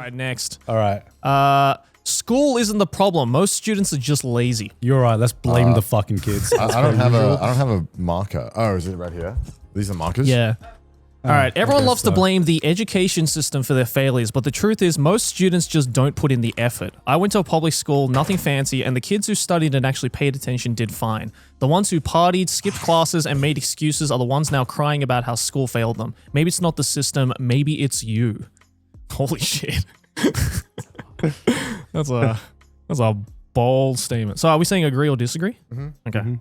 right, next. All right. School isn't the problem. Most students are just lazy. You're right. Let's blame the fucking kids. I don't have a marker. Oh, is it right here? These are markers? Yeah. All right. Everyone guess loves to so. blame the education system for their failures, but the truth is most students just don't put in the effort. I went to a public school, nothing fancy, and the kids who studied and actually paid attention did fine. The ones who partied, skipped classes, and made excuses are the ones now crying about how school failed them. Maybe it's not the system, maybe it's you. Holy shit. That's a bold statement. So are we saying agree or disagree? Mm-hmm. Okay. Mm-hmm.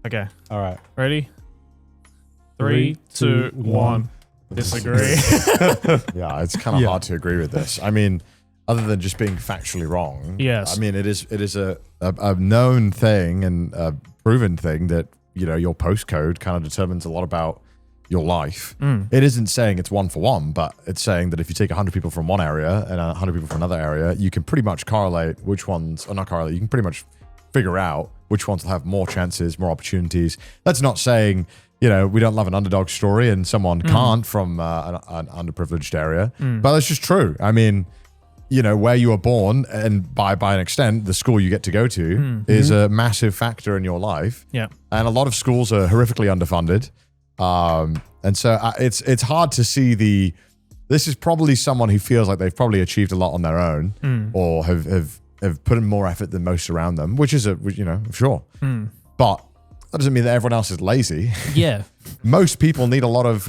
Okay. All right. Ready? 3, 2, 1. Disagree. Yeah, it's kind of hard to agree with this. I mean, other than just being factually wrong. Yes. I mean, it is a known thing and a proven thing that, you know, your postcode kind of determines a lot about your life. It isn't saying it's one for one, but it's saying that if you take 100 people from one area and 100 people from another area, you can pretty much correlate which ones, or not correlate, you can pretty much figure out which ones will have more chances, more opportunities. That's not saying, you know, we don't love an underdog story and someone can't from an underprivileged area, but that's just true. I mean, you know, where you were born and by an extent, the school you get to go to is a massive factor in your life. Yeah. And a lot of schools are horrifically underfunded. And so it's hard to see this is probably someone who feels like they've probably achieved a lot on their own or have put in more effort than most around them, which is sure. But that doesn't mean that everyone else is lazy. Yeah. Most people need a lot of,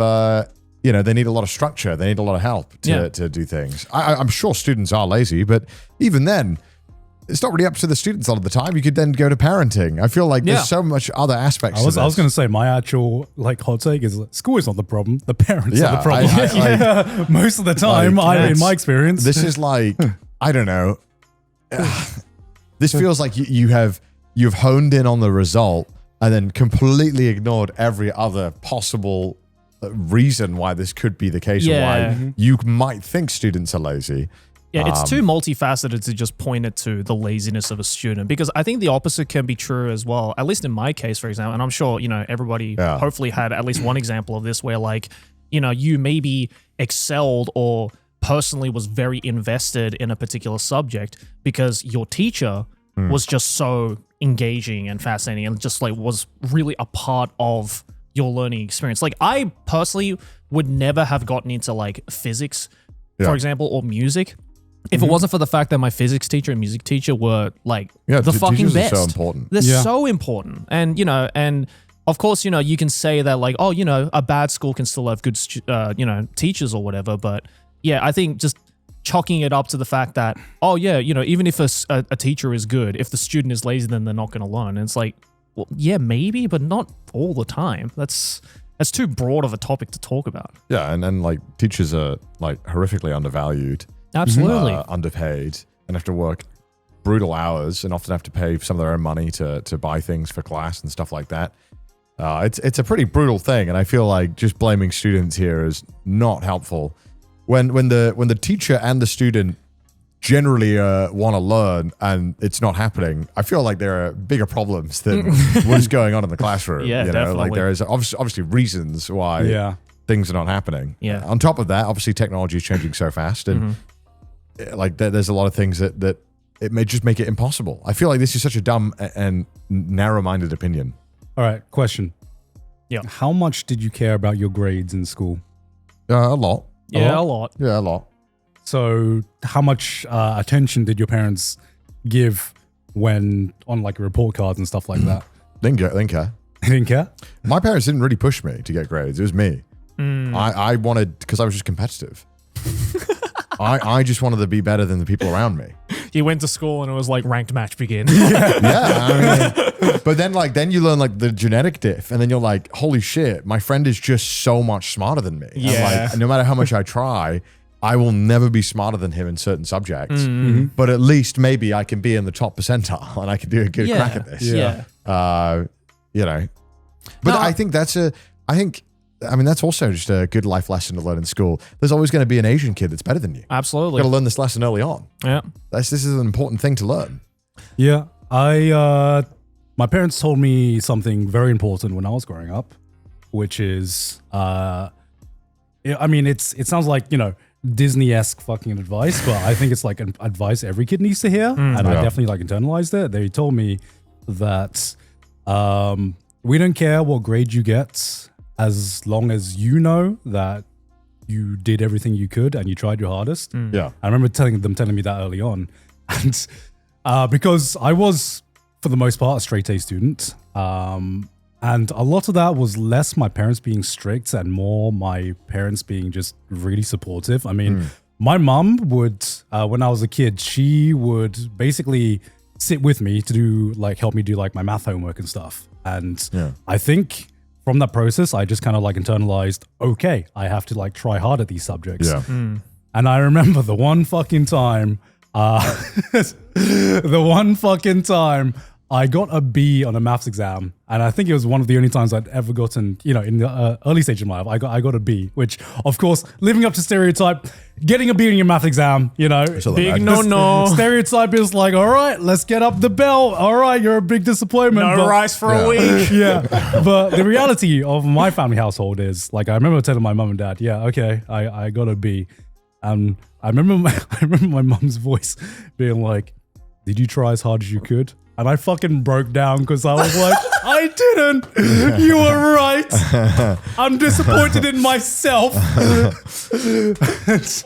they need a lot of structure. They need a lot of help to do things. I'm sure students are lazy, but even then, it's not really up to the students a lot of the time. You could then go to parenting. I feel like there's so much other aspects to this. I was going to say my actual hot take is school is not the problem. The parents are the problem. Most of the time, in my experience. This is like, I don't know. This feels like you've honed in on the result and then completely ignored every other possible reason why this could be the case or why you might think students are lazy. Yeah, it's too multifaceted to just point it to the laziness of a student, because I think the opposite can be true as well. At least in my case, for example, and I'm sure, everybody hopefully had at least one example of this where you maybe excelled or personally was very invested in a particular subject because your teacher was just so engaging and fascinating and just was really a part of your learning experience. Like I personally would never have gotten into physics, for example, or music if it wasn't for the fact that my physics teacher and music teacher were the fucking best. Are so important. They're so important. And, and of course, you can say that a bad school can still have good, teachers or whatever. But yeah, I think just chalking it up to the fact that, even if a teacher is good, if the student is lazy, then they're not going to learn. And it's like, well, yeah, maybe, but not all the time. That's too broad of a topic to talk about. Yeah. And then teachers are horrifically undervalued. Absolutely. Underpaid and have to work brutal hours and often have to pay some of their own money to buy things for class and stuff like that. It's a pretty brutal thing, and I feel like just blaming students here is not helppful. When the teacher and the student generally want to learn and it's not happening, I feel like there are bigger problems than what's going on in the classroom. Yeah, definitely. There is obviously reasons why things are not happening. Yeah. On top of that, obviously technology is changing so fast and there's a lot of things that it may just make it impossible. I feel like this is such a dumb and narrow-minded opinion. All right, question. Yeah. How much did you care about your grades in school? A lot. Yeah, a lot. Yeah, a lot. So how much attention did your parents give when on report cards and stuff like that? Didn't care. They didn't care? My parents didn't really push me to get grades. It was me. I wanted, because I was just competitive. I just wanted to be better than the people around me. You went to school and it was ranked match begin. But then you learn the genetic diff, and then you're like, holy shit, my friend is just so much smarter than me. Yeah. And no matter how much I try, I will never be smarter than him in certain subjects. But at least maybe I can be in the top percentile and I can do a good crack at this. Yeah. But I think that's also just a good life lesson to learn in school. There's always going to be an Asian kid that's better than you. Absolutely. You've got to learn this lesson early on. Yeah. This is an important thing to learn. Yeah. My parents told me something very important when I was growing up, which is I mean, it sounds like, Disney-esque fucking advice, but I think it's like an advice every kid needs to hear. And I definitely like internalized it. They told me that we don't care what grade you get as long as you know that you did everything you could and you tried your hardest. Yeah. I remember telling me that early on. And because I was, for the most part, a straight A student. And a lot of that was less my parents being strict and more my parents being just really supportive. I mean, my mom would, when I was a kid, she would basically sit with me to do help me do my math homework and stuff. And I think from that process, I just kind of internalized, okay, I have to try hard at these subjects. Yeah. And I remember the one fucking time, I got a B on a maths exam, and I think it was one of the only times I'd ever gotten, in the early stage of my life, I got a B, which, of course, living up to stereotype, getting a B in your math exam, big no. Stereotype is all right, let's get up the bell. All right, you're a big disappointment. No rice for a week. Yeah, but the reality of my family household is, I remember telling my mum and dad, yeah, okay, I got a B, and I remember my mum's voice being like, did you try as hard as you could? And I fucking broke down because I was like, I didn't. You were right. I'm disappointed in myself.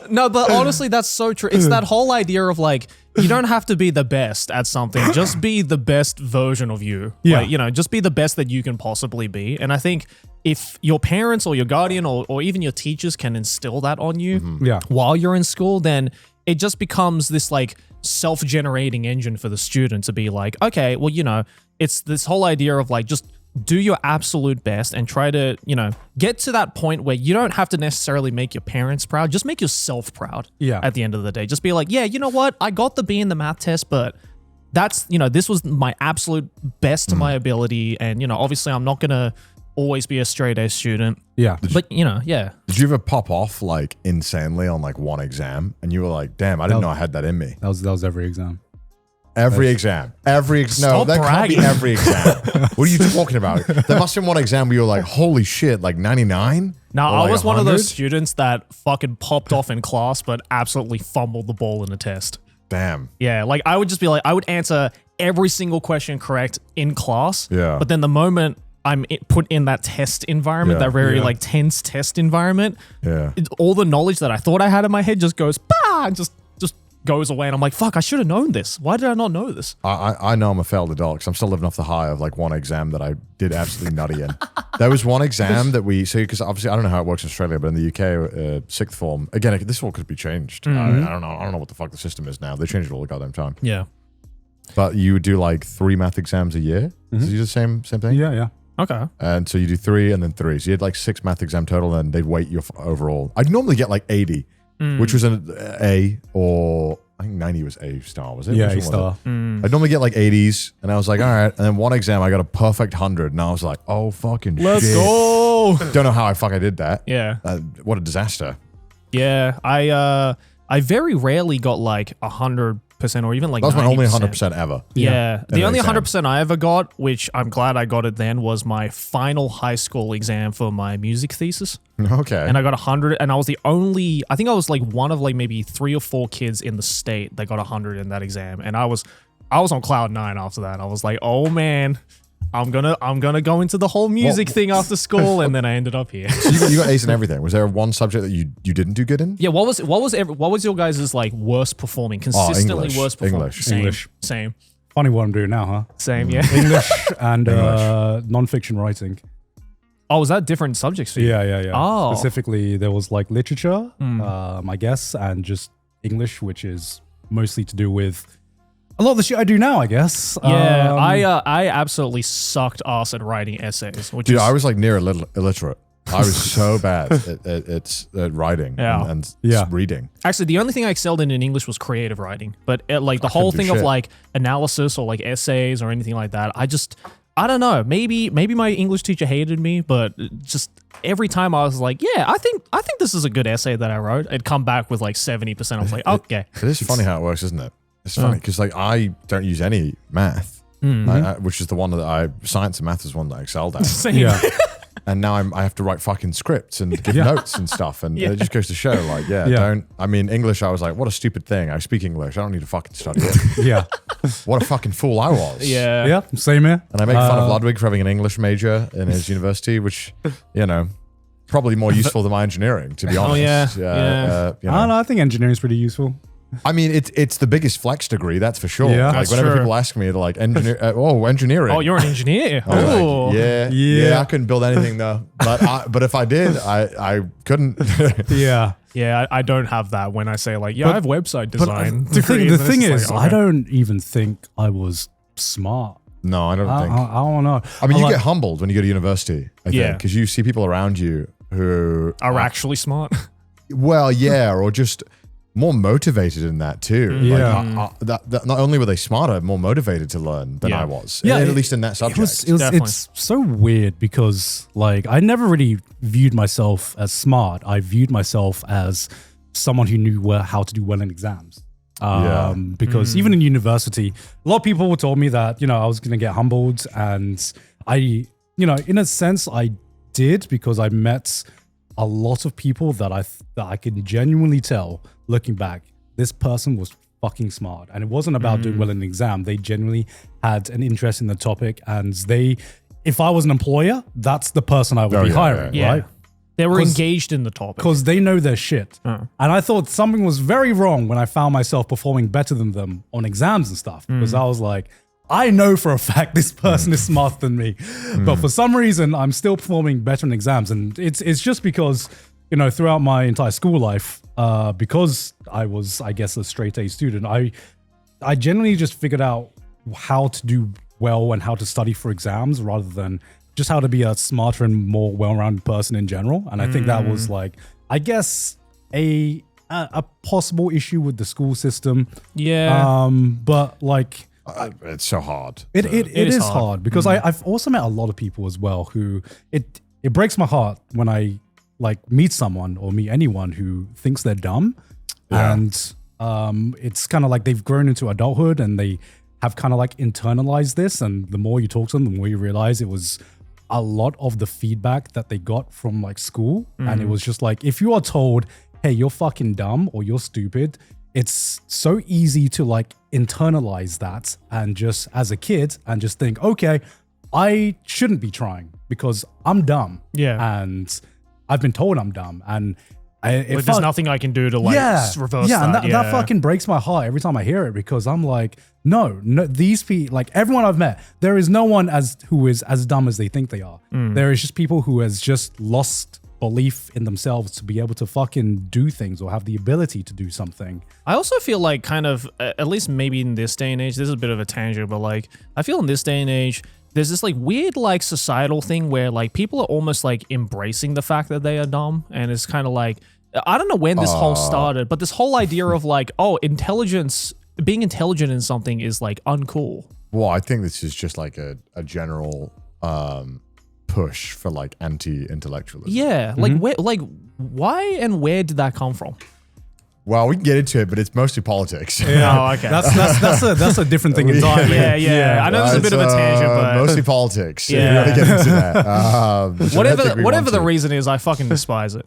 No, but honestly, that's so true. It's that whole idea of you don't have to be the best at something. Just be the best version of you. Yeah. Just be the best that you can possibly be. And I think if your parents or your guardian or even your teachers can instill that on you while you're in school, then it just becomes this self-generating engine for the student to be okay, well, it's this whole idea of just do your absolute best and try to, get to that point where you don't have to necessarily make your parents proud. Just make yourself proud at the end of the day. Just be yeah, you know what? I got the B in the math test, but that's, this was my absolute best to my ability. And, obviously I'm not going to always be a straight A student. Yeah. But, yeah. Did you ever pop off insanely on one exam and you were damn, I didn't know I had that in me? That was every exam. Every exam. No, Stop that bragging. can't be every exam. What are you talking about? There must have been one exam where you were holy shit, 99? No, Or I was one of 100? those students that fucking popped off in class, but absolutely fumbled the ball in a test. Damn. Yeah, I would just be I would answer every single question correct in class. Yeah. But then the moment I'm put in that test environment, that very tense test environment, all the knowledge that I thought I had in my head just goes, bah, and just goes away. And I'm fuck, I should have known this. Why did I not know this? I know I'm a failed adult because I'm still living off the high of one exam that I did absolutely nutty in. There was one exam that because obviously I don't know how it works in Australia, but in the UK, sixth form, again, this all could be changed. I don't know what the fuck the system is now. They change it all the goddamn time. Yeah. But you would do 3 math exams a year? Is it the same thing? Yeah. Okay. And so you do 3 and then 3. So you had 6 math exam total and they'd weight your overall. I'd normally get 80, which was an A, or I think 90 was A star, was it? Yeah, Which A one star. was it? I'd normally get 80s and I was all right. And then one exam I got a perfect 100 and I was oh fucking Let's shit. go. Don't know how I did that. Yeah. What a disaster. Yeah. I very rarely got 100% or even That was my only 90%. 100% ever. Yeah. The In an only exam. 100% I ever got, which I'm glad I got it then, was my final high school exam for my music thesis. Okay. And I got 100, and I was the only, I think I was one of maybe 3 or 4 kids in the state that got 100 in that exam. And I was on cloud 9 after that. I was oh man, I'm gonna go into the whole music thing after school, and then I ended up here. So you got A's in everything. Was there one subject that you didn't do good in? Yeah, what was your guys' worst performing, consistently English. worst performing? English. Same. Funny what I'm doing now, huh? Same, yeah. English and non-fiction writing. Oh, was that different subjects for you? Yeah. Oh. Specifically, there was literature, I guess, and just English, which is mostly to do with a lot of the shit I do now, I guess. Yeah, I absolutely sucked ass at writing essays. Dude, I was near illiterate. I was so bad at writing and reading. Actually, the only thing I excelled in English was creative writing. But the whole thing of analysis or essays or anything like that, I don't know. Maybe my English teacher hated me, but just every time I was yeah, I think this is a good essay that I wrote. It'd come back with 70%. I was okay. It is funny how it works, isn't it? It's funny because I don't use any math, which is the one that science and math is one that I excelled at. Same. Yeah. and now I have to write fucking scripts and give notes and stuff. And it just goes to show, like, English, I was like, what a stupid thing. I speak English. I don't need to fucking study it. What a fucking fool I was. Yeah, same here. And I make fun of Ludwig for having an English major in his university, which, probably more useful than my engineering, to be honest. I don't know. I think engineering is pretty useful. I mean, it's the biggest flex degree, that's for sure. Yeah, like whenever people ask me, they're like, engineering. Oh, you're an engineer. Like, yeah. I couldn't build anything though. But if I did, I couldn't. Yeah, I don't have that when I say like, I have website design. The thing is, I don't even think I was smart. No, I don't think. I don't know. I mean, you get humbled when you go to university, I think, because you see people around you who are actually smart. Well, or just more motivated in that too. Like, not only were they smarter, more motivated to learn than I was. At least in that subject. It's so weird because like I never really viewed myself as smart. I viewed myself as someone who knew how to do well in exams. Because even in university, a lot of people told me that, I was going to get humbled, and I, in a sense I did, because I met a lot of people that I could genuinely tell, looking back, this person was fucking smart. And it wasn't about doing well in an exam. They genuinely had an interest in the topic, and if I was an employer, that's the person I would be hiring, right? They were engaged in the topic. Because they know their shit. And I thought something was very wrong when I found myself performing better than them on exams and stuff. Because I was like, I know for a fact this person is smarter than me. But for some reason, I'm still performing better in exams. And it's just because, throughout my entire school life, because I was, I guess, a straight A student, I generally just figured out how to do well and how to study for exams rather than just how to be a smarter and more well-rounded person in general. And I think that was like, I guess, a possible issue with the school system. But like, it's so hard. It is hard because I've also met a lot of people as well who it breaks my heart when I like meet someone or meet anyone who thinks they're dumb, and it's kind of like they've grown into adulthood and they have kind of like internalized this, and the more you talk to them, the more you realize it was a lot of the feedback that they got from like school. And it was just like, if you are told, hey, you're fucking dumb or you're stupid, it's so easy to like internalize that and just as a kid and just think, okay, I shouldn't be trying because I'm dumb. And I've been told I'm dumb, and there's nothing I can do to like reverse that. And that fucking breaks my heart every time I hear it, because I'm like, no, these people, like everyone I've met, there is no one who is as dumb as they think they are. There is just people who has just lost belief in themselves to be able to fucking do things or have the ability to do something. I also feel like kind of, at least maybe in this day and age, this is a bit of a tangent, but like I feel in this day and age, there's this like weird like societal thing where like people are almost like embracing the fact that they are dumb, and it's kind of like, I don't know when this whole started, but this whole idea of like, being intelligent in something is like uncool. Well, I think this is just like a general push for like anti-intellectualism. Yeah, like why and where did that come from? Well, we can get into it, but it's mostly politics. Oh, okay. That's a different thing entirely. Yeah. I know there's a bit of a tangent, but mostly politics. Yeah, really get into that. Whatever the reason is, I fucking despise it.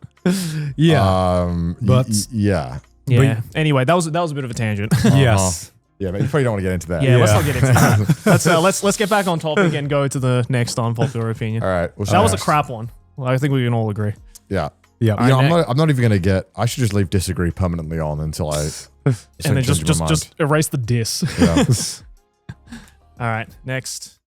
Anyway, that was a bit of a tangent. Yes. Yeah, but you probably don't want to get into that. Yeah, let's not get into that. Let's get back on topic and go to the next unpopular opinion. All right. That was a crap one. Well, I think we can all agree. Yeah. Yeah. I'm not even going to get, I should just leave disagree permanently on until I and then just erase the dis. Yeah. All right, next.